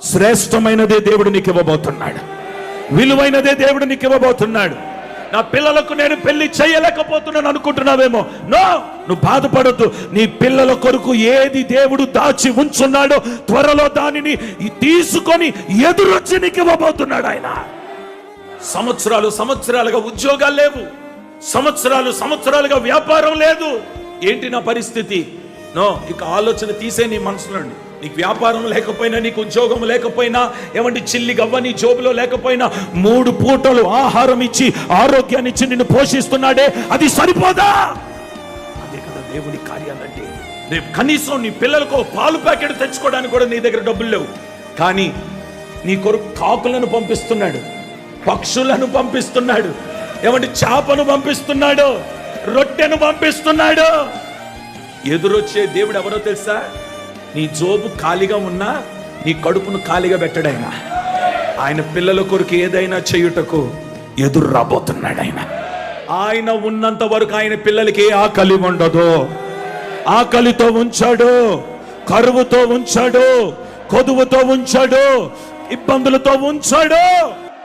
శ్రేష్టమైనదే దేవుడు నీకు ఇవ్వబోతున్నాడు. విలువైనదే దేవుడు నీకు ఇవ్వబోతున్నాడు. నా పిల్లలకు నేను పెళ్లి చేయలేకపోతున్నాను అనుకుంటున్నావేమో. నో, నువ్వు బాధపడద్దు. నీ పిల్లల కొరకు ఏది దేవుడు దాచి ఉంచున్నాడో త్వరలో దానిని తీసుకొని ఎదురొచ్చి నీకు ఇవ్వబోతున్నాడు ఆయన. సంవత్సరాలుగా ఉద్యోగాలు లేవు, సంవత్సరాలుగా వ్యాపారం లేదు. ఏంటి నా పరిస్థితి? నో, ఇక ఆలోచన తీసే నీ మనసులోండి. నీకు వ్యాపారం లేకపోయినా, నీకు ఉద్యోగం లేకపోయినా, ఏమంటే చిల్లి గవ్వ నీ జోబులో లేకపోయినా, 3 పూటలు ఆహారం ఇచ్చి ఆరోగ్యాన్ని ఇచ్చి నిన్ను పోషిస్తున్నాడే, అది సరిపోదా? అదే కదా దేవుని కార్యాలంటే. రేపు కనీసం నీ పిల్లలకు పాలు ప్యాకెట్ తెచ్చుకోవడానికి కూడా నీ దగ్గర డబ్బులు లేవు, కానీ నీ కొరకు కాకులను పంపిస్తున్నాడు, పక్షులను పంపిస్తున్నాడు, ఏమంటే చేపను పంపిస్తున్నాడు, రొట్టెను పంపిస్తున్నాడు. ఎదురొచ్చే దేవుడు ఎవరో తెలుసా? నీ జోబు ఖాళీగా ఉన్నా నీ కడుపును ఖాళీగా పెట్టడాయన. ఆయన పిల్లల కొరకు ఏదైనా చేయుటకు ఎదురు రాబోతున్నాడు ఆయన. ఆయన ఉన్నంత వరకు ఆయన పిల్లలకి ఏ ఆకలి ఉండదు. ఆకలితో ఉంచాడు, కరువుతో ఉంచాడు, కొదువుతో ఉంచాడు, ఇబ్బందులతో ఉంచాడు.